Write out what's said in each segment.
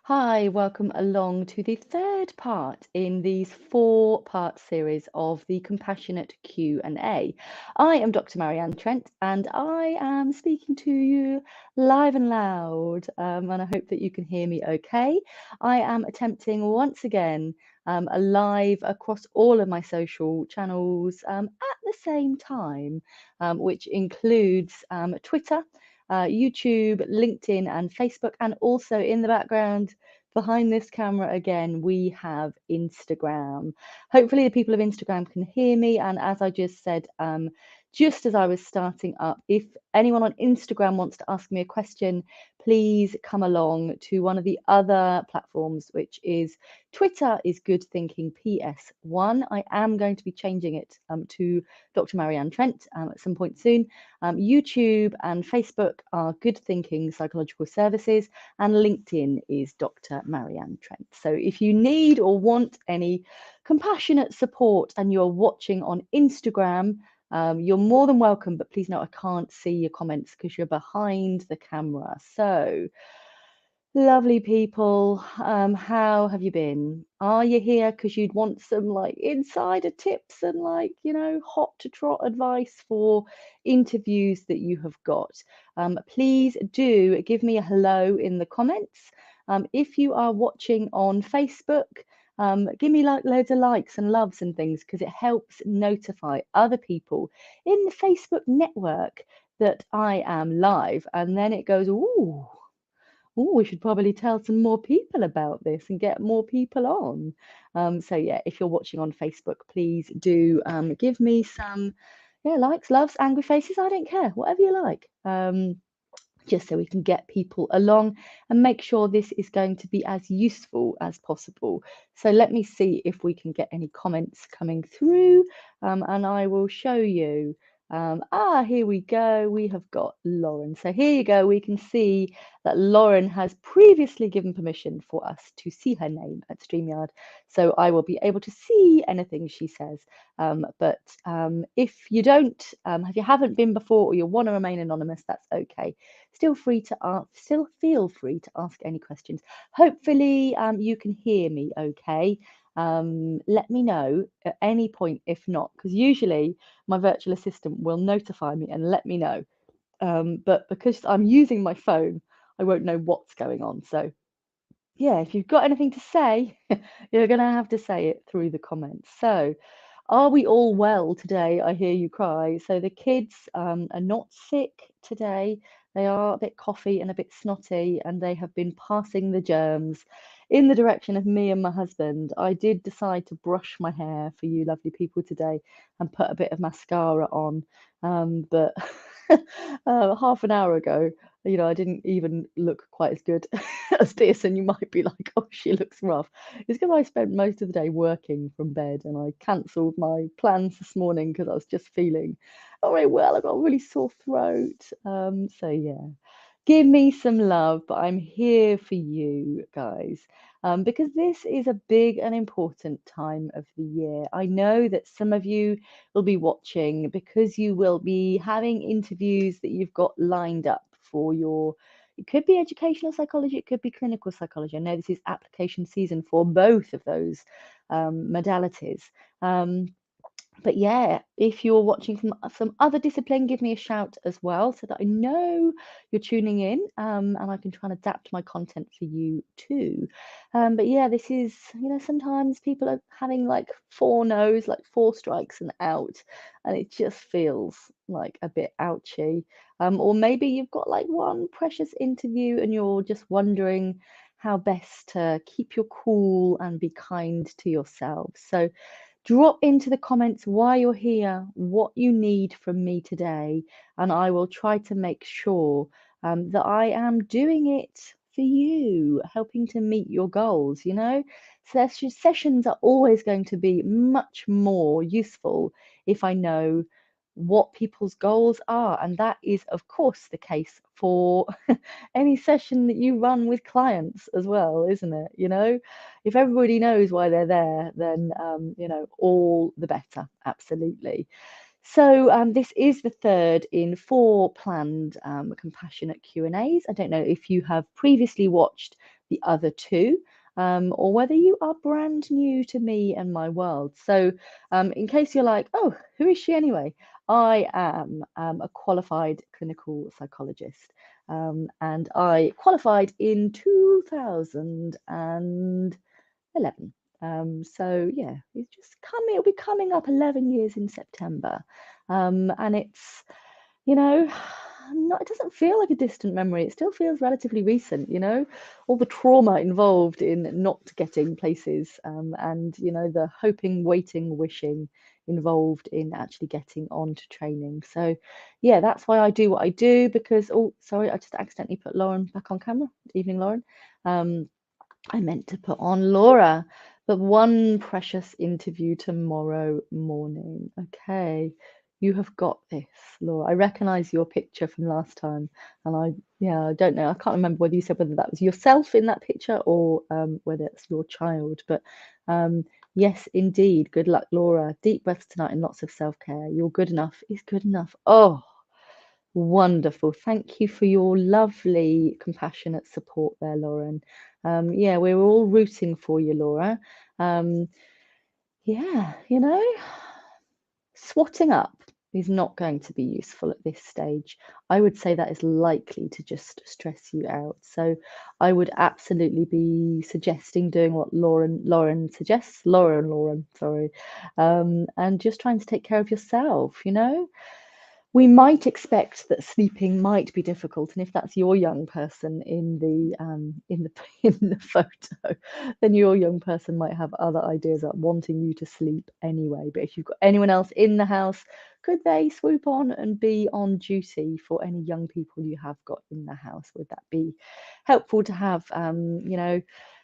Hi, welcome along to the third part in these four-part series of the Compassionate Q&A. I am Dr. Marianne Trent, and I am speaking to you live and loud, and I hope that you can hear me okay. I am attempting once again a live across all of my social channels at the same time, which includes Twitter, YouTube, LinkedIn, and Facebook, and also in the background behind this camera again, we have Instagram. Hopefully the people of Instagram can hear me. And as I just said, just as I was starting up, if anyone on Instagram wants to ask me a question, please come along to one of the other platforms, which is Twitter is Good Thinking PS1. I am going to be changing it to Dr. Marianne Trent at some point soon. YouTube and Facebook are Good Thinking Psychological Services, and LinkedIn is Dr. Marianne Trent. So if you need or want any compassionate support and you're watching on Instagram, you're more than welcome, but please note I can't see your comments because you're behind the camera. So, lovely people, how have you been? Are you here because you'd want some like insider tips and like, hot to trot advice for interviews that you have got? Please do give me a hello in the comments. If you are watching on Facebook, give me like loads of likes and loves and things because it helps notify other people in the Facebook network that I am live. And then it goes, ooh, we should probably tell some more people about this and get more people on. So yeah, if you're watching on Facebook, please do give me some likes, loves, angry faces. I don't care, whatever you like. Just so we can get people along and make sure this is going to be as useful as possible. So let me see if we can get any comments coming through, and I will show you. Here we go. We have got Lauren. So here you go. We can see that Lauren has previously given permission for us to see her name at StreamYard. So I will be able to see anything she says. But if you don't, if you haven't been before or you want to remain anonymous, that's okay. Still feel free to ask any questions. Hopefully you can hear me okay. Let me know at any point if not, because usually my virtual assistant will notify me and let me know. But because I'm using my phone, I won't know what's going on. So yeah, if you've got anything to say, you're going to have to say it through the comments. So are we all well today? I hear you cry. So the kids are not sick today. They are a bit coughy and a bit snotty, and they have been passing the germs in the direction of me and my husband. I did decide to brush my hair for you lovely people today and put a bit of mascara on. But half an hour ago, I didn't even look quite as good as this, and you might be like, oh, she looks rough. It's because I spent most of the day working from bed, and I cancelled my plans this morning because I was just feeling, all right, well, I've got a really sore throat. So yeah, give me some love, but I'm here for you guys. Because this is a big and important time of the year. I know that some of you will be watching because you will be having interviews that you've got lined up for it could be educational psychology, it could be clinical psychology. I know this is application season for both of those modalities. But yeah, if you're watching from some other discipline, give me a shout as well so that I know you're tuning in, and I can try and adapt my content for you too. But yeah, this is, sometimes people are having like 4 no's, like 4 strikes and out, and it just feels like a bit ouchy. Or maybe you've got like one precious interview and you're just wondering how best to keep your cool and be kind to yourself. So drop into the comments why you're here, what you need from me today, and I will try to make sure that I am doing it for you, helping to meet your goals. Sessions are always going to be much more useful if I know what people's goals are, and that is of course the case for any session that you run with clients as well, isn't it? If everybody knows why they're there, then all the better. Absolutely. So this is the third in 4 planned compassionate Q&As. I don't know if you have previously watched the other two, or whether you are brand new to me and my world. So in case you're like, oh, who is she anyway? I am a qualified clinical psychologist, and I qualified in 2011. So yeah, it'll be coming up 11 years in September. And it's, you know, it doesn't feel like a distant memory. It still feels relatively recent, all the trauma involved in not getting places, and, the hoping, waiting, wishing involved in actually getting on to training. So yeah, that's why I do what I do, because, oh, sorry, I just accidentally put Lauren back on camera. Evening, Lauren. I meant to put on Laura, but one precious interview tomorrow morning. Okay, you have got this, Laura. I recognize your picture from last time, and I don't know. I can't remember whether you said whether that was yourself in that picture or whether it's your child. But yes, indeed. Good luck, Laura. Deep breaths tonight and lots of self-care. You're good enough is good enough. Oh, wonderful. Thank you for your lovely, compassionate support there, Lauren. Yeah, we're all rooting for you, Laura. Yeah, swatting up is not going to be useful at this stage. I would say that is likely to just stress you out. So I would absolutely be suggesting doing what Lauren suggests, Lauren, sorry, and just trying to take care of yourself, We might expect that sleeping might be difficult, and if that's your young person in the in the photo, then your young person might have other ideas about wanting you to sleep anyway. But if you've got anyone else in the house, could they swoop on and be on duty for any young people you have got in the house? Would that be helpful to have?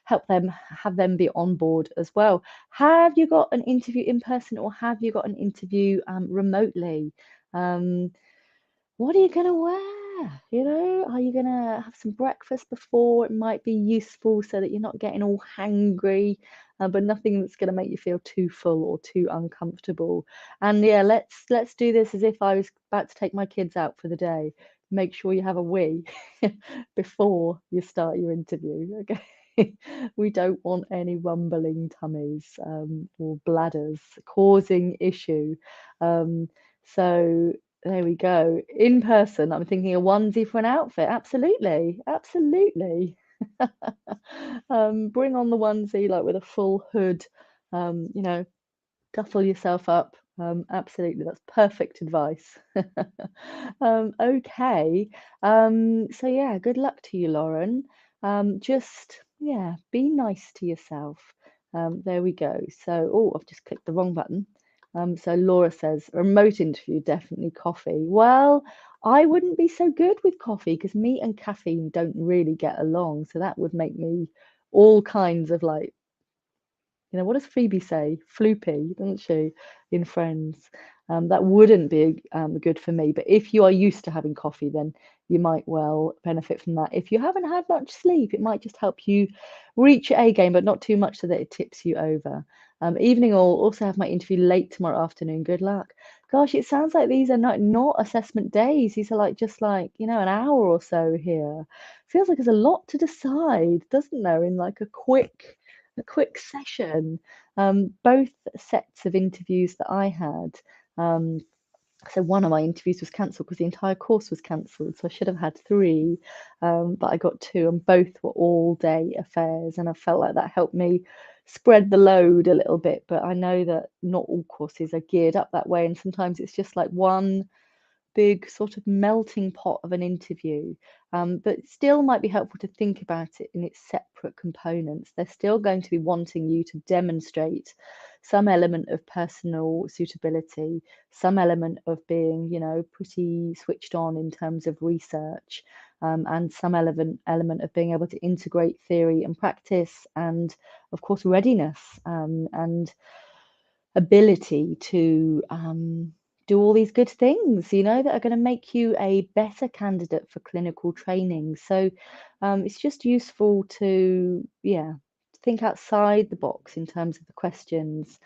Help them, have them be on board as well. Have you got an interview in person, or have you got an interview remotely? What are you going to wear? Are you going to have some breakfast before? It might be useful so that you're not getting all hangry, but nothing that's going to make you feel too full or too uncomfortable. And yeah, let's do this as if I was about to take my kids out for the day. Make sure you have a wee before you start your interview. Okay. We don't want any rumbling tummies, or bladders causing issue. So there we go. In person, I'm thinking a onesie for an outfit. Absolutely, absolutely. Bring on the onesie, like with a full hood. Duffel yourself up. Absolutely, that's perfect advice. Okay. So yeah, good luck to you, Lauren. Just yeah, be nice to yourself. There we go. So, oh, I've just clicked the wrong button. So Laura says, remote interview, definitely coffee. Well, I wouldn't be so good with coffee because me and caffeine don't really get along. So that would make me all kinds of like, what does Phoebe say? Floopy, doesn't she, in Friends? That wouldn't be good for me. But if you are used to having coffee, then you might well benefit from that. If you haven't had much sleep, it might just help you reach your A game, but not too much so that it tips you over. Evening all, also have my interview late tomorrow afternoon. Good luck. Gosh, it sounds like these are not assessment days. These are like just like, an hour or so here. Feels like there's a lot to decide, doesn't there, in like a quick session. Both sets of interviews that I had. So one of my interviews was cancelled because the entire course was cancelled. So I should have had three, but I got two, and both were all day affairs. And I felt like that helped me spread the load a little bit. But I know that not all courses are geared up that way, and sometimes it's just like one big sort of melting pot of an interview, but still might be helpful to think about it in its separate components. They're still going to be wanting you to demonstrate some element of personal suitability, some element of being, pretty switched on in terms of research, and some element of being able to integrate theory and practice, and of course readiness, and ability to do all these good things, that are going to make you a better candidate for clinical training. So it's just useful to, think outside the box in terms of the questions,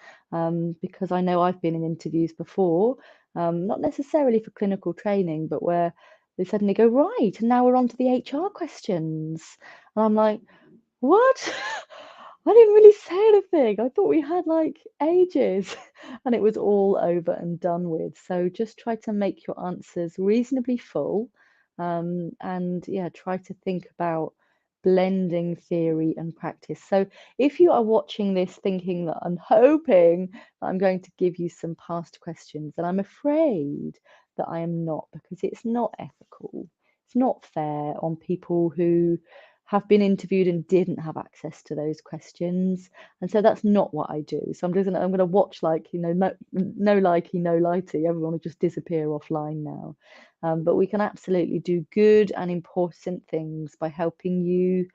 because I know I've been in interviews before, not necessarily for clinical training, but where they suddenly go, right, and now we're on to the HR questions. And I'm like, What? I didn't really say anything. I thought we had like ages and it was all over and done with. So just try to make your answers reasonably full. And yeah, try to think about blending theory and practice. So if you are watching this thinking that I'm hoping that I'm going to give you some past questions, then I'm afraid that I am not, because it's not ethical. It's not fair on people who have been interviewed and didn't have access to those questions. And so that's not what I do. So I'm gonna watch, like, no likey, no lighty. Everyone will just disappear offline now. But we can absolutely do good and important things by helping you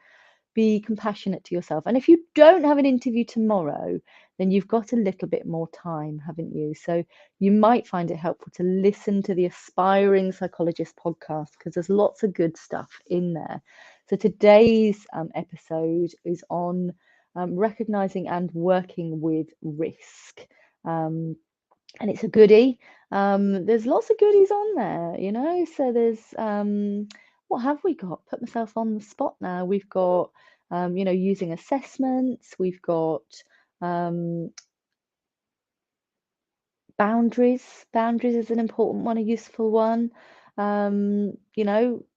be compassionate to yourself. And if you don't have an interview tomorrow, then you've got a little bit more time, haven't you? So you might find it helpful to listen to the Aspiring Psychologist podcast, because there's lots of good stuff in there. So today's episode is on recognizing and working with risk. And it's a goodie. There's lots of goodies on there, So there's what have we got? Put myself on the spot now. We've got using assessments. We've got um, boundaries. Boundaries is an important one, a useful one.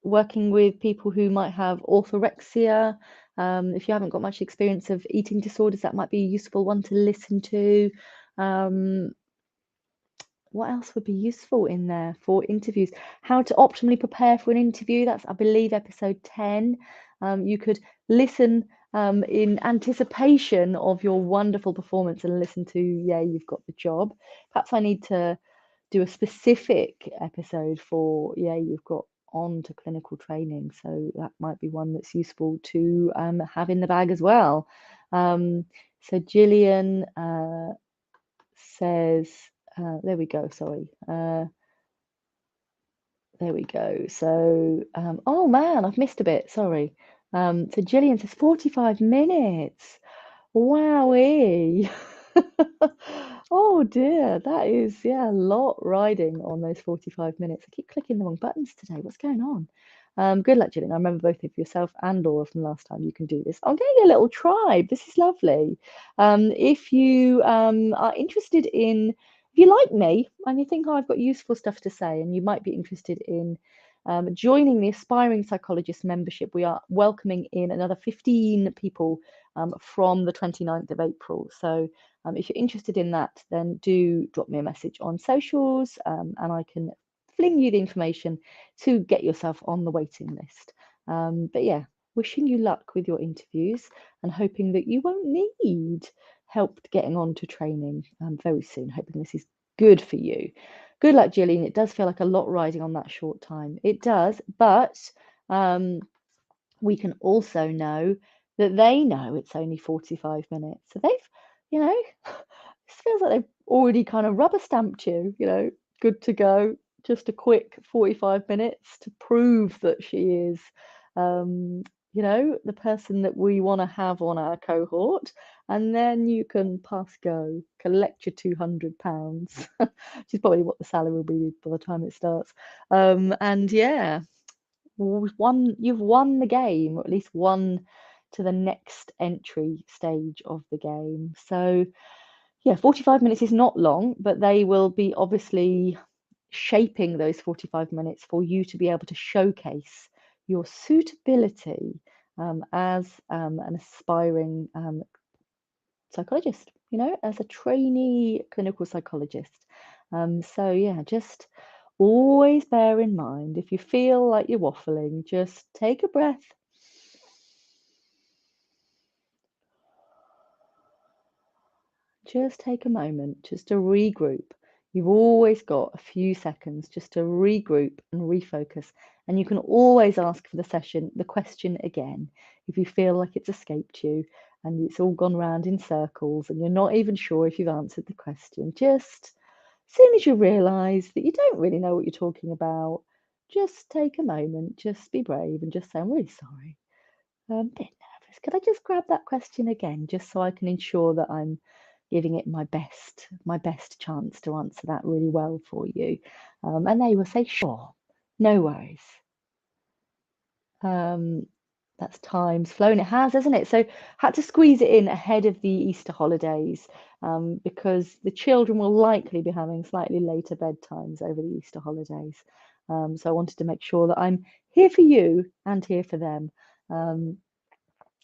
Working with people who might have orthorexia. If you haven't got much experience of eating disorders, that might be a useful one to listen to. Um, what else would be useful in there for interviews? How to optimally prepare for an interview. That's, I believe, episode 10. You could listen in anticipation of your wonderful performance and listen to, yeah, you've got the job. Perhaps I need to do a specific episode for, yeah, you've got on to clinical training. So that might be one that's useful to have in the bag as well. So Gillian says, there we go, sorry. There we go. So, oh man, I've missed a bit, sorry. So Gillian says 45 minutes. Wowee. Oh dear, that is, yeah, a lot riding on those 45 minutes. I keep clicking the wrong buttons today. What's going on? Good luck, Gillian. I remember both of yourself and Laura from last time. You can do this. I'm getting a little tribe. This is lovely. If you are interested in, if you like me and you think, oh, I've got useful stuff to say, and you might be interested in joining the Aspiring Psychologist membership, we are welcoming in another 15 people from the 29th of April. So if you're interested in that, then do drop me a message on socials and I can fling you the information to get yourself on the waiting list. But yeah, wishing you luck with your interviews and hoping that you won't need help getting on to training very soon. Hoping this is good for you. Good luck, Gillian. It does feel like a lot riding on that short time. It does, but we can also know that they know it's only 45 minutes. So they've, this feels like they've already kind of rubber stamped you, good to go. Just a quick 45 minutes to prove that she is, the person that we want to have on our cohort. And then you can pass go, collect your £200, which is probably what the salary will be by the time it starts. And yeah, you've won the game, or at least won to the next entry stage of the game. So yeah, 45 minutes is not long, but they will be obviously shaping those 45 minutes for you to be able to showcase your suitability as an aspiring psychologist, as a trainee clinical psychologist. So yeah, just always bear in mind, if you feel like you're waffling, just take a breath. Just take a moment just to regroup. You've always got a few seconds just to regroup and refocus. And you can always ask for the question again, if you feel like it's escaped you and it's all gone round in circles and you're not even sure if you've answered the question. Just as soon as you realise that you don't really know what you're talking about, just take a moment, just be brave and just say, I'm really sorry. I'm a bit nervous. Could I just grab that question again, just so I can ensure that I'm giving it my best chance to answer that really well for you? And they will say, sure, no worries. Um, That's time's flown. It has, hasn't it? So had to squeeze it in ahead of the Easter holidays, because the children will likely be having slightly later bedtimes over the Easter holidays. So I wanted to make sure that I'm here for you and here for them. Um,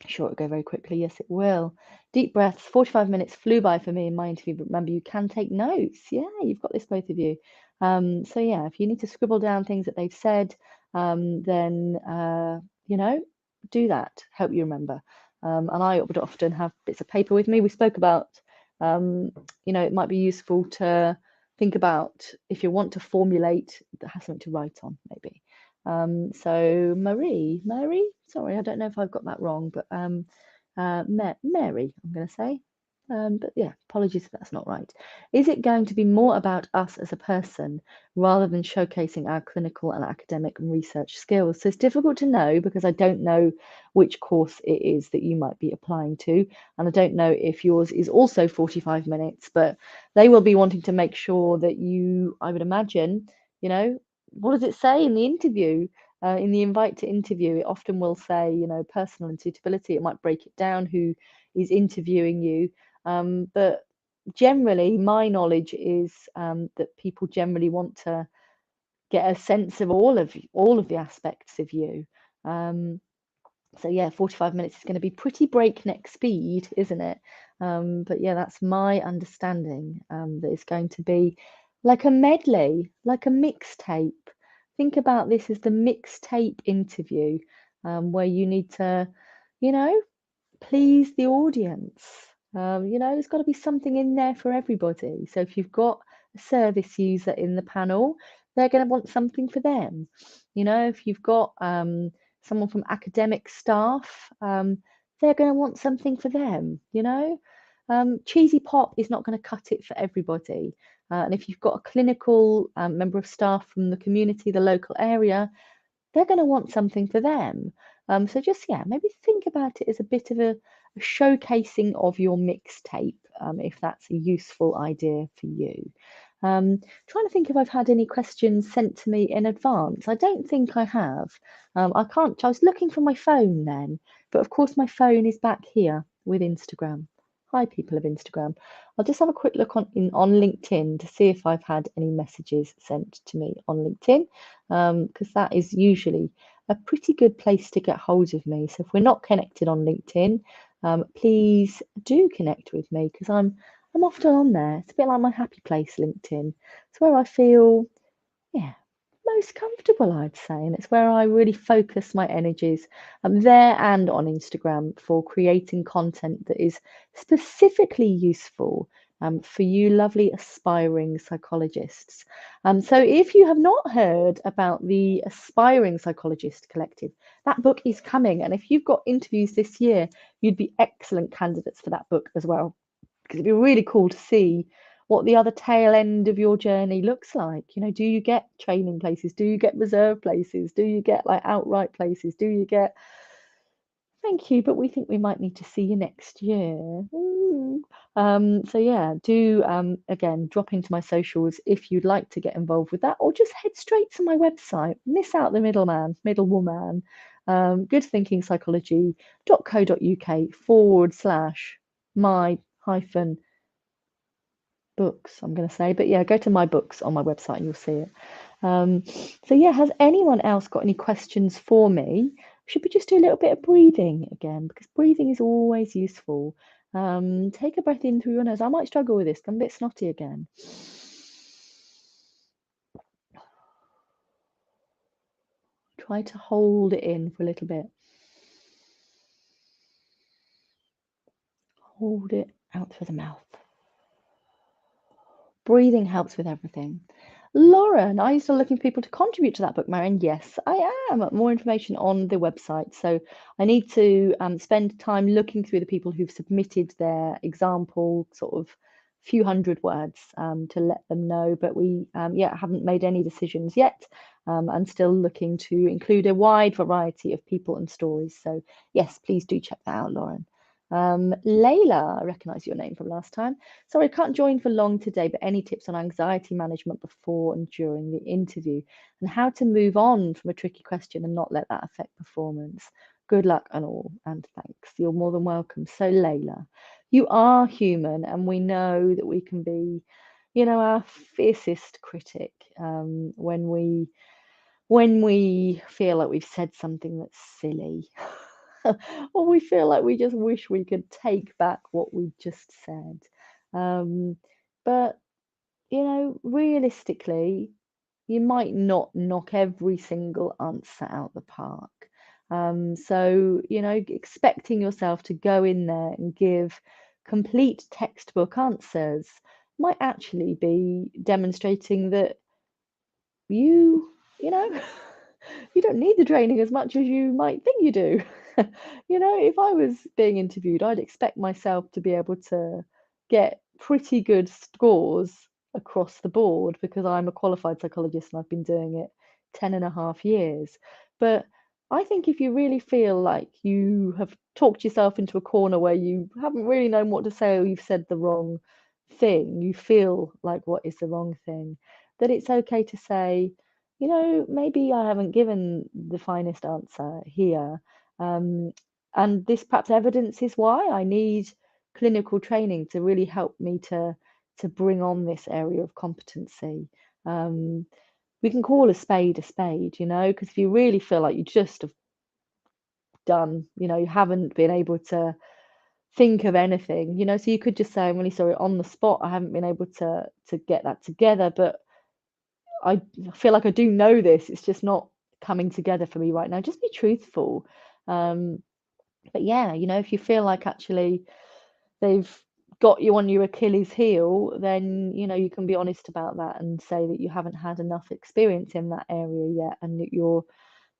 Sure, it'll go very quickly. Yes, it will. Deep breaths. 45 minutes flew by for me in my interview, but remember, you can take notes. Yeah, you've got this, both of you. So yeah, if you need to scribble down things that they've said, then you know, do that. Help you remember. And I would often have bits of paper with me. We spoke about, it might be useful to think about if you want to formulate that has something to write on, maybe. So Mary, sorry, I don't know if I've got that wrong, but Mary, I'm going to say. But yeah, apologies if that's not right. Is it going to be more about us as a person rather than showcasing our clinical and academic and research skills? So it's difficult to know because I don't know which course it is that you might be applying to. And I don't know if yours is also 45 minutes, but they will be wanting to make sure that you, I would imagine, what does it say in the interview? In the invite to interview, it often will say, personal and suitability. It might break it down who is interviewing you. But generally, my knowledge is that people generally want to get a sense of all of the aspects of you. So yeah, 45 minutes is going to be pretty breakneck speed, isn't it? But yeah, that's my understanding, that it's going to be like a medley, like a mixtape. Think about this as the mixtape interview, where you need to, you know, please the audience. There's got to be something in there for everybody. So if you've got a service user in the panel, they're going to want something for them. If you've got someone from academic staff, they're going to want something for them. Cheesy pop is not going to cut it for everybody. And if you've got a clinical member of staff from the community, the local area, they're going to want something for them. So just, yeah, maybe think about it as a bit of a showcasing of your mixtape, if that's a useful idea for you. Trying to think if I've had any questions sent to me in advance. I don't think I have. I can't, I was looking for my phone then, but of course my phone is back here with Instagram. Hi, people of Instagram. I'll just have a quick look on LinkedIn to see if I've had any messages sent to me on LinkedIn, because that is usually a pretty good place to get hold of me. So if we're not connected on LinkedIn, please do connect with me because I'm often on there. It's a bit like my happy place, LinkedIn. It's where I feel, yeah, most comfortable, I'd say. And it's where I really focus my energies. I'm there and on Instagram for creating content that is specifically useful for you lovely aspiring psychologists. So if you have not heard about the Aspiring Psychologist Collective, that book is coming. And if you've got interviews this year, you'd be excellent candidates for that book as well, because it'd be really cool to see what the other tail end of your journey looks like. Do you get training places? Do you get reserve places? Do you get like outright places? Do you get thank you, but we think we might need to see you next year? So yeah, do again drop into my socials if you'd like to get involved with that, or just head straight to my website. Miss out the middlewoman. goodthinkingpsychology.co.uk/my hyphen books, I'm going to say. But yeah, go to my books on my website and you'll see it. So yeah, has anyone else got any questions for me? Should we just do a little bit of breathing again? Because breathing is always useful. Take a breath in through your nose. I might struggle with this. I'm a bit snotty again. Try to hold it in for a little bit. Hold it out through the mouth. Breathing helps with everything. Lauren, are you still looking for people to contribute to that book, Marianne? Yes, I am. More information on the website. So I need to spend time looking through the people who've submitted their example, sort of few hundred words, to let them know. But we, haven't made any decisions yet. I'm still looking to include a wide variety of people and stories. So yes, please do check that out, Lauren. Layla, I recognise your name from last time. Sorry, I can't join for long today, but any tips on anxiety management before and during the interview and how to move on from a tricky question and not let that affect performance? good luck and all, and thanks. You're more than welcome. So, Layla, you are human, and we know that we can be, our fiercest critic when we feel like we've said something that's silly, or we feel like we just wish we could take back what we just said. But realistically, you might not knock every single answer out the park. So, expecting yourself to go in there and give complete textbook answers might actually be demonstrating that you know, you don't need the training as much as you might think you do. If I was being interviewed, I'd expect myself to be able to get pretty good scores across the board because I'm a qualified psychologist and I've been doing it 10.5 years. But I think if you really feel like you have talked yourself into a corner where you haven't really known what to say or you've said the wrong thing, you feel like what is the wrong thing, that it's okay to say, maybe I haven't given the finest answer here. Um, and this perhaps evidences why I need clinical training to really help me to bring on this area of competency. Um, we can call a spade, because if you really feel like you just have done, you haven't been able to think of anything, so you could just say, I'm really sorry, on the spot, I haven't been able to get that together, but I feel like I do know this. It's just not coming together for me right now. Just be truthful. Um, but yeah, if you feel like actually they've got you on your Achilles heel, then you can be honest about that and say that you haven't had enough experience in that area yet, and that you're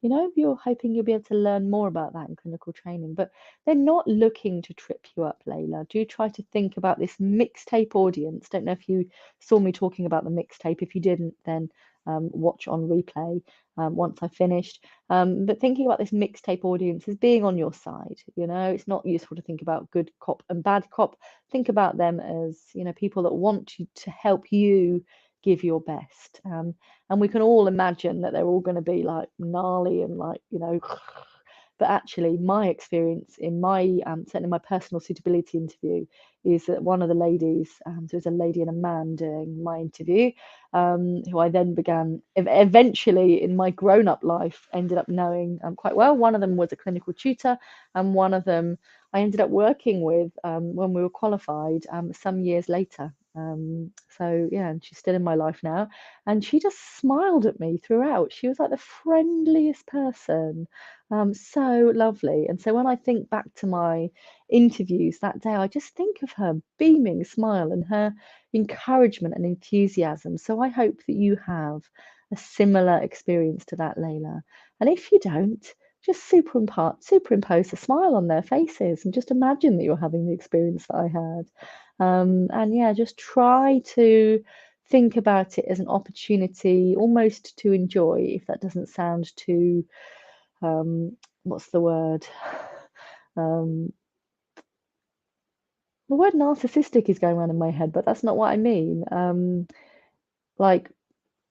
hoping you'll be able to learn more about that in clinical training. But they're not looking to trip you up, Layla. Do try to think about this mixtape audience. Don't know if you saw me talking about the mixtape. If you didn't, then watch on replay once I finished. But thinking about this mixtape audience as being on your side, it's not useful to think about good cop and bad cop. Think about them as, people that want you to help you give your best. And we can all imagine that they're all going to be like gnarly and like, but actually my experience in my certainly my personal suitability interview is that one of the ladies, so there's a lady and a man doing my interview, who I then began eventually in my grown-up life ended up knowing quite well. One of them was a clinical tutor, and one of them I ended up working with when we were qualified some years later. So yeah, and she's still in my life now, and she just smiled at me throughout. She was like the friendliest person, so lovely. And so when I think back to my interviews that day, I just think of her beaming smile and her encouragement and enthusiasm. So I hope that you have a similar experience to that, Layla. And if you don't, just superimpose a smile on their faces and just imagine that you're having the experience that I had. And yeah, just try to think about it as an opportunity almost to enjoy, if that doesn't sound too, what's the word? Um, the word narcissistic is going around in my head, but that's not what I mean. Like,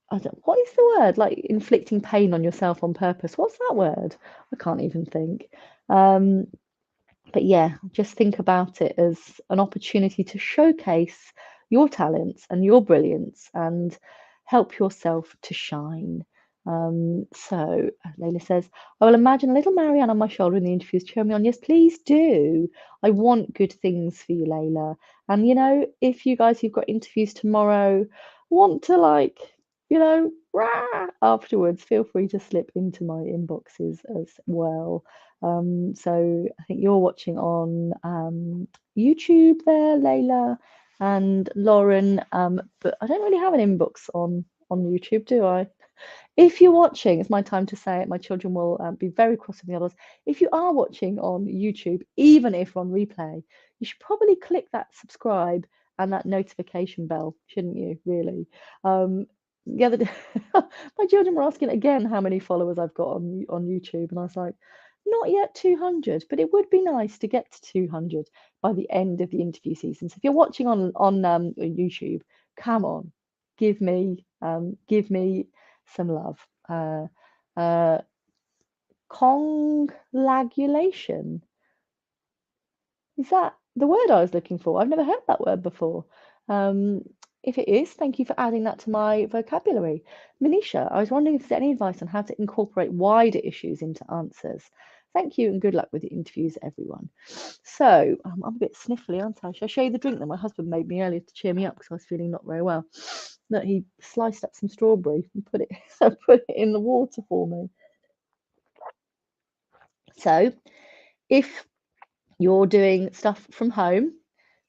what is the word? Like inflicting pain on yourself on purpose. What's that word? I can't even think. Um, but yeah, just think about it as an opportunity to showcase your talents and your brilliance and help yourself to shine. So Layla says, I will imagine a little Marianne on my shoulder in the interviews cheering me on. Yes, please do. I want good things for you, Layla. And if you guys who've got interviews tomorrow want to rah, afterwards, feel free to slip into my inboxes as well. So I think you're watching on YouTube there, Layla and Lauren. But I don't really have an inbox on YouTube, do I? If you're watching, it's my time to say it. My children will be very cross with the others. If you are watching on YouTube, even if on replay, you should probably click that subscribe and that notification bell, shouldn't you? Really. The other day, my children were asking again how many followers I've got on YouTube, and I was like, not yet 200, but it would be nice to get to 200 by the end of the interview season. So if you're watching on YouTube, come on, give me some love. Uh, Congratulation. Is that the word I was looking for? I've never heard that word before. If it is, thank you for adding that to my vocabulary. Manisha, I was wondering if there's any advice on how to incorporate wider issues into answers. Thank you and good luck with the interviews, everyone. So, I'm a bit sniffly, aren't I? Shall I show you the drink that my husband made me earlier to cheer me up because I was feeling not very well? That he sliced up some strawberry and put it in the water for me. So, if you're doing stuff from home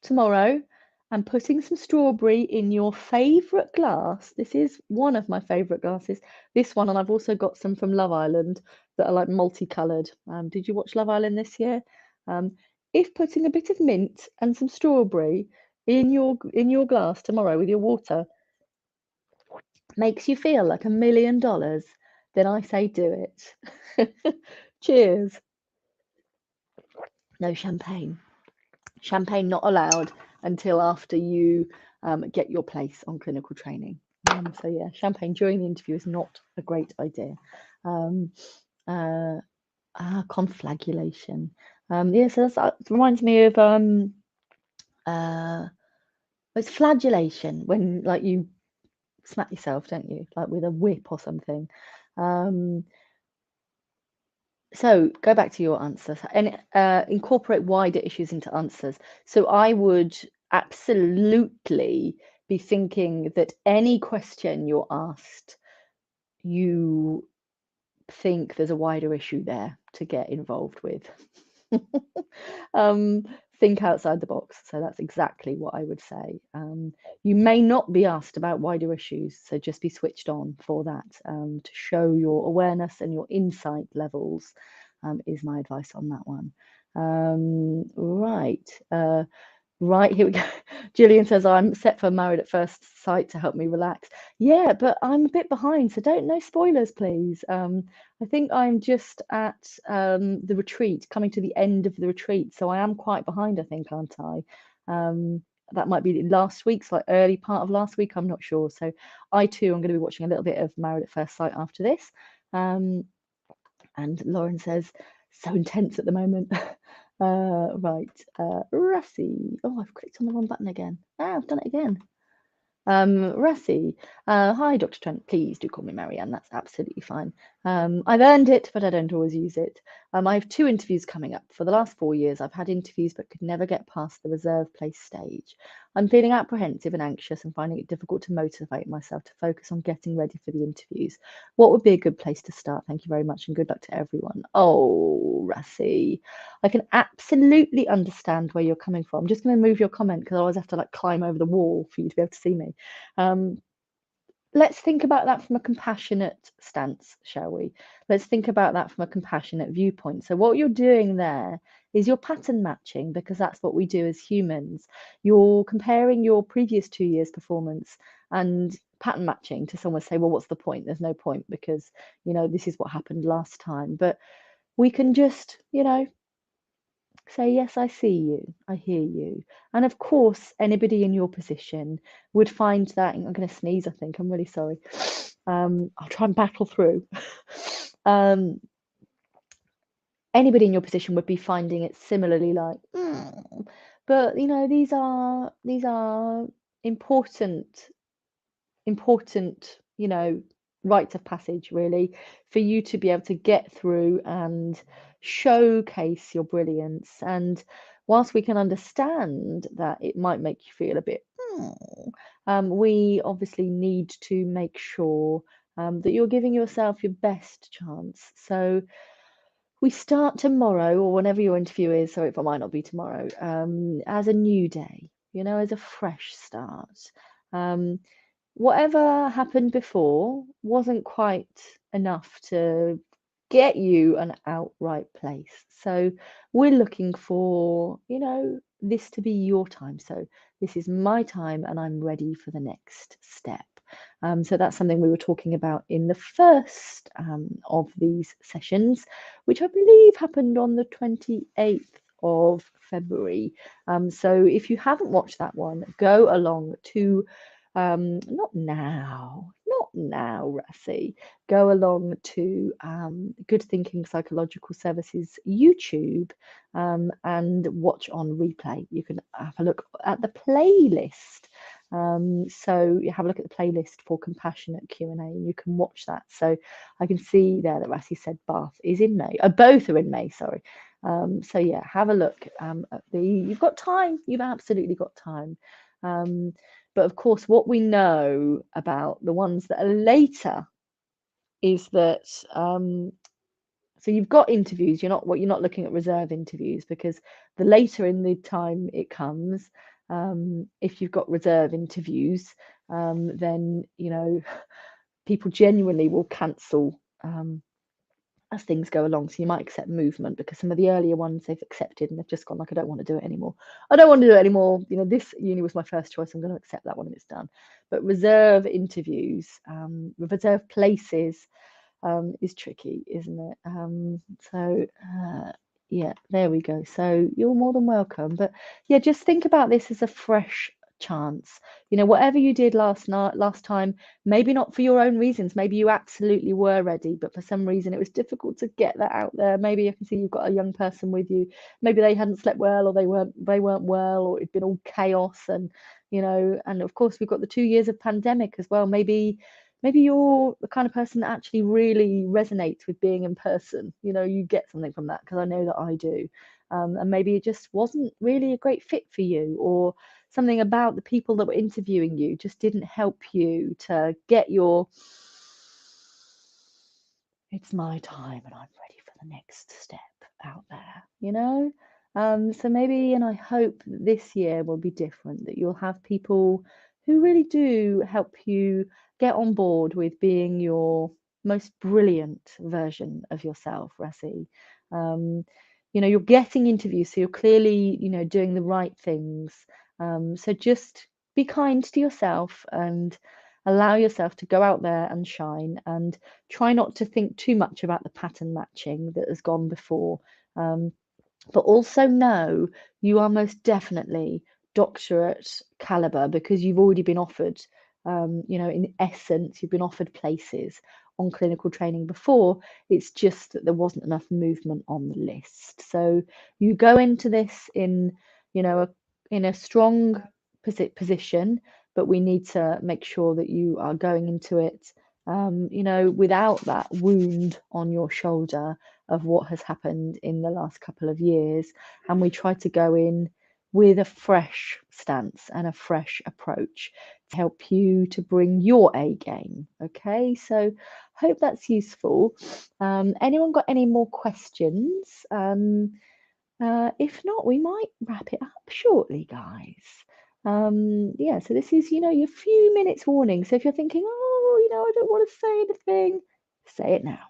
tomorrow and putting some strawberry in your favourite glass. This is one of my favourite glasses. This one, and I've also got some from Love Island that are like multicoloured. Did you watch Love Island this year? If putting a bit of mint and some strawberry in your glass tomorrow with your water makes you feel like $1 million, then I say do it. Cheers. No champagne. Champagne not allowed until after you get your place on clinical training. So yeah, champagne during the interview is not a great idea. Conflagellation. Yeah, so that reminds me of it's flagellation when like you smack yourself, don't you? Like with a whip or something. So go back to your answers and incorporate wider issues into answers. So I would absolutely be thinking that any question you're asked, you think there's a wider issue there to get involved with. Think outside the box. So that's exactly what I would say. You may not be asked about wider issues, so just be switched on for that to show your awareness and your insight levels is my advice on that one. Right, here we go. Gillian says, I'm set for Married at First Sight to help me relax. Yeah, but I'm a bit behind, so no spoilers, please. I think I'm just at the retreat, coming to the end of the retreat, so I am quite behind, I think, aren't I? That might be last week's, like early part of last week, I'm not sure. So I too am going to be watching a little bit of Married at First Sight after this. And Lauren says, so intense at the moment. Rassie. Oh, I've clicked on the wrong button again. I've done it again. Rassie. Hi, Dr. Trent. Please do call me Marianne. That's absolutely fine. I've earned it, but I don't always use it. I have 2 interviews coming up. For the last 4 years, I've had interviews but could never get past the reserve place stage. I'm feeling apprehensive and anxious and finding it difficult to motivate myself to focus on getting ready for the interviews. What would be a good place to start? Thank you very much and good luck to everyone. Oh, Rassie, I can absolutely understand where you're coming from. I'm just going to move your comment because I always have to like climb over the wall for you to be able to see me. Let's think about that from a compassionate stance, shall we? Let's think about that from a compassionate viewpoint. So what you're doing there is you're pattern matching because that's what we do as humans. You're comparing your previous 2 years' performance and pattern matching to someone say, well, what's the point? There's no point because, you know, this is what happened last time. But we can just, you know, say, yes, I see you, I hear you. And of course, anybody in your position would find that, I'm going to sneeze, I think, I'm really sorry. I'll try and battle through. Anybody in your position would be finding it similarly like, but you know, these are important, you know, rites of passage really for you to be able to get through and showcase your brilliance. And whilst we can understand that it might make you feel a bit we obviously need to make sure that you're giving yourself your best chance. So we start tomorrow or whenever your interview is, so it might not be tomorrow, as a new day, you know, as a fresh start. Whatever happened before wasn't quite enough to get you an outright place. So we're looking for, you know, this to be your time. So this is my time and I'm ready for the next step. So that's something we were talking about in the first of these sessions, which I believe happened on the 28th of February. So if you haven't watched that one, go along to not now, not now, Rassi, go along to Good Thinking Psychological Services YouTube and watch on replay. You can have a look at the playlist. So you have a look at the playlist for Compassionate Q&A, and you can watch that. So I can see there that Rassi said Bath is in May. Both are in May, sorry. So yeah, have a look at you've got time. You've absolutely got time. But of course, what we know about the ones that are later is that so you've got interviews. You're not looking at reserve interviews, because the later in the time it comes, if you've got reserve interviews, then people genuinely will cancel as things go along. So you might accept movement, because some of the earlier ones they've accepted and they've just gone like, I don't want to do it anymore. I don't want to do it anymore. This uni was my first choice. I'm going to accept that one and it's done. But reserve interviews, reserve places is tricky, isn't it? Yeah, there we go. So you're more than welcome. But yeah, just think about this as a fresh chance. Whatever you did last time, maybe not for your own reasons, maybe you absolutely were ready, but for some reason it was difficult to get that out there. Maybe I can see you've got a young person with you, maybe they hadn't slept well, or they weren't well, or it'd been all chaos, and and of course we've got the 2 years of pandemic as well. Maybe you're the kind of person that actually really resonates with being in person. You get something from that, because I know that I do. And maybe it just wasn't really a great fit for you, or something about the people that were interviewing you just didn't help you to get it's my time and I'm ready for the next step out there. So maybe, and I hope that this year will be different, that you'll have people who really do help you get on board with being your most brilliant version of yourself, Rassi. You're getting interviews, so you're clearly, doing the right things. So just be kind to yourself and allow yourself to go out there and shine, and try not to think too much about the pattern matching that has gone before. But also know you are most definitely doctorate caliber, because you've already been offered, in essence, you've been offered places on clinical training before. It's just that there wasn't enough movement on the list. So you go into this in, in a strong position, but we need to make sure that you are going into it, without that wound on your shoulder of what has happened in the last couple of years. And we try to go in with a fresh stance and a fresh approach to help you to bring your A game. Okay, so hope that's useful. Anyone got any more questions? If not, we might wrap it up shortly, guys. Yeah, so this is, your few minutes warning. So if you're thinking, oh, I don't want to say anything, say it now.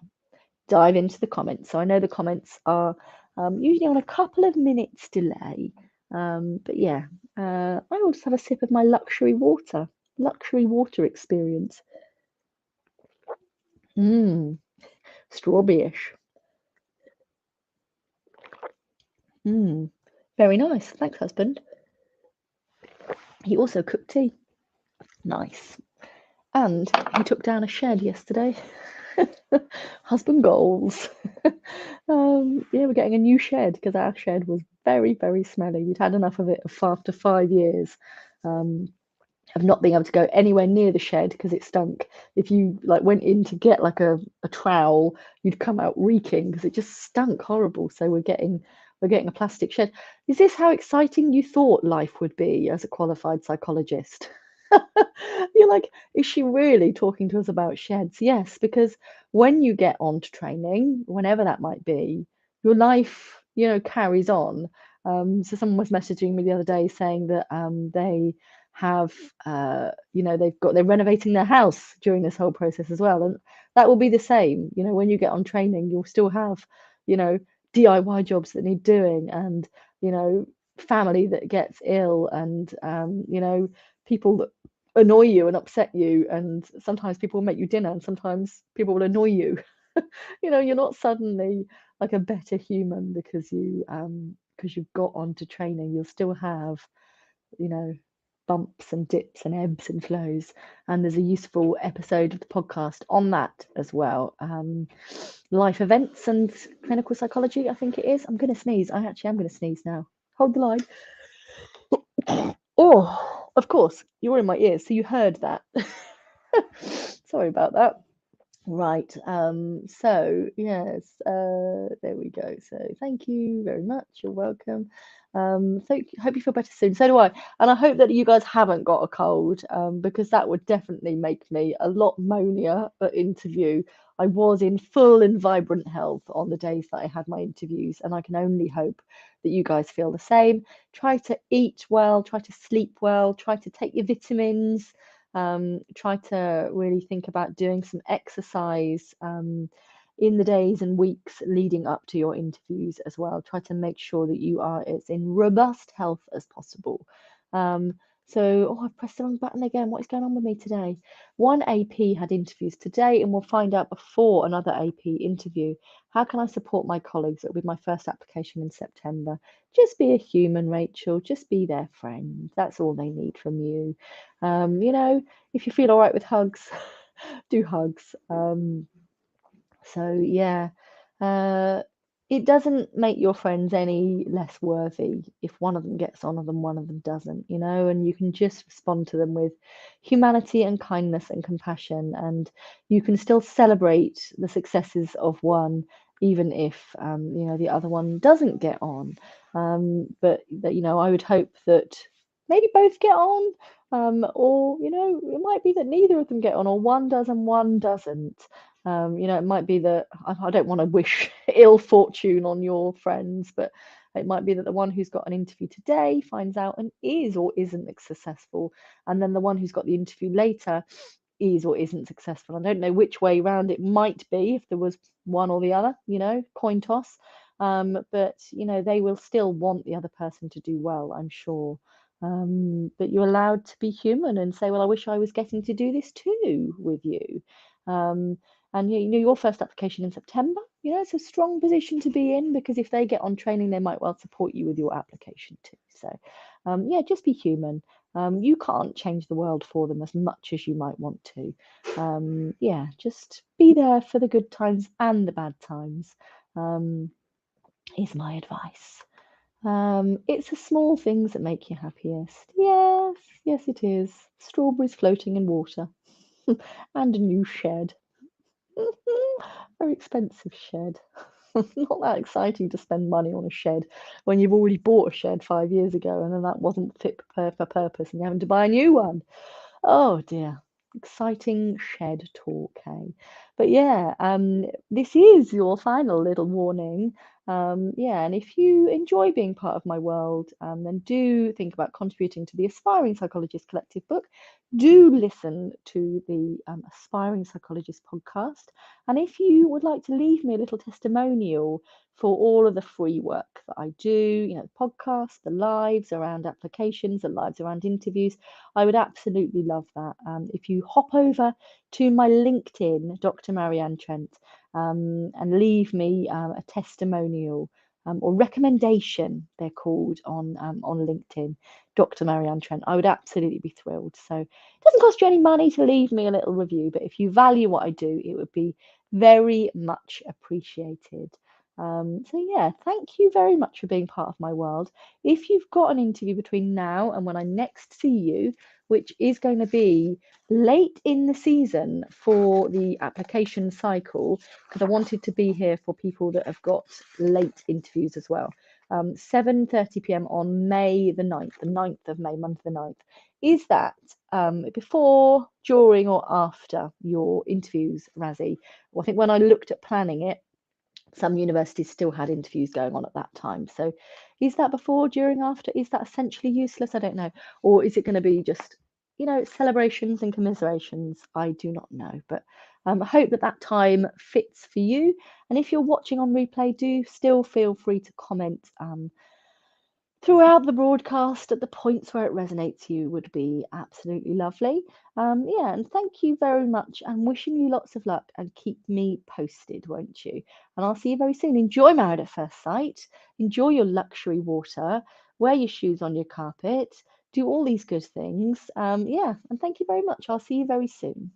Dive into the comments. So I know the comments are usually on a couple of minutes delay. But yeah, I will just have a sip of my luxury water experience. Strawberry-ish. Very nice. Thanks, husband. He also cooked tea. Nice. And he took down a shed yesterday. Husband goals. Yeah, we're getting a new shed, because our shed was very, very smelly. We'd had enough of it after 5 years of not being able to go anywhere near the shed because it stunk. If you went in to get a trowel, you'd come out reeking because it just stunk horrible. So we're getting a plastic shed. Is this how exciting you thought life would be as a qualified psychologist? You're like, is she really talking to us about sheds? Yes, because when you get on to training, whenever that might be, your life, carries on. So someone was messaging me the other day saying that they have, they're renovating their house during this whole process as well, and that will be the same. When you get on training, you'll still have, DIY jobs that need doing, and family that gets ill, and people that annoy you and upset you, and sometimes people will make you dinner, and sometimes people will annoy you. You're not suddenly like a better human because you've got onto training. You'll still have, bumps and dips and ebbs and flows. And there's a useful episode of the podcast on that as well. Life events and clinical psychology, I think it is. I'm going to sneeze. I actually am going to sneeze now. Hold the line. Oh, of course, you're in my ears, so you heard that. Sorry about that. Right. So yes, there we go. So thank you very much. You're welcome. Hope you feel better soon. So do I. And I hope that you guys haven't got a cold, because that would definitely make me a lot moanier at interview. I was in full and vibrant health on the days that I had my interviews, and I can only hope that you guys feel the same. Try to eat well, try to sleep well, try to take your vitamins. Try to really think about doing some exercise in the days and weeks leading up to your interviews as well. Try to make sure that you are as in robust health as possible. So, I've pressed the wrong button again. What is going on with me today? One AP had interviews today, and we'll find out before another AP interview. How can I support my colleagues? It'll be my first application in September. Just be a human, Rachel. Just be their friend. That's all they need from you. If you feel all right with hugs, do hugs. So yeah, uh, it doesn't make your friends any less worthy if one of them gets on and one of them doesn't, and you can just respond to them with humanity and kindness and compassion, and you can still celebrate the successes of one, even if the other one doesn't get on. But that I would hope that maybe both get on, or it might be that neither of them get on, or one does and one doesn't. It might be that I don't want to wish ill fortune on your friends, but it might be that the one who's got an interview today finds out and is or isn't successful, and then the one who's got the interview later is or isn't successful. I don't know which way round it might be if there was one or the other, coin toss. But they will still want the other person to do well, I'm sure. But you're allowed to be human and say, well, I wish I was getting to do this too with you. Um, and your first application in September, it's a strong position to be in, because if they get on training, they might well support you with your application too. So, just be human. You can't change the world for them as much as you might want to. Just be there for the good times and the bad times, is my advice. It's the small things that make you happiest. Yes, it is. Strawberries floating in water and a new shed. Very expensive shed. Not that exciting to spend money on a shed when you've already bought a shed 5 years ago and then that wasn't fit for purpose and you're having to buy a new one. Oh dear. Exciting shed talk, hey? But yeah, this is your final little warning. And if you enjoy being part of my world, then do think about contributing to the Aspiring Psychologist Collective book. Do listen to the Aspiring Psychologist podcast. And if you would like to leave me a little testimonial for all of the free work that I do, the podcast, the lives around applications, the lives around interviews, I would absolutely love that. If you hop over to my LinkedIn, Dr. Marianne Trent, and leave me a testimonial or recommendation, they're called on LinkedIn, Dr. Marianne Trent, I would absolutely be thrilled. So it doesn't cost you any money to leave me a little review, but if you value what I do, it would be very much appreciated. Thank you very much for being part of my world. If you've got an interview between now and when I next see you, which is going to be late in the season for the application cycle, because I wanted to be here for people that have got late interviews as well. 7:30 p.m. on May the 9th, the 9th of May, Monday the 9th. Is that before, during, or after your interviews, Razzie? Well, I think when I looked at planning it, some universities still had interviews going on at that time. So is that before, during, after? Is that essentially useless? I don't know. Or is it going to be just, celebrations and commiserations? I do not know. But I hope that time fits for you. And if you're watching on replay, do still feel free to comment throughout the broadcast at the points where it resonates you. Would be absolutely lovely. And thank you very much. I'm wishing you lots of luck and keep me posted, won't you? And I'll see you very soon. Enjoy Married at First Sight. Enjoy your luxury water. Wear your shoes on your carpet. do all these good things. Yeah, and thank you very much. I'll see you very soon.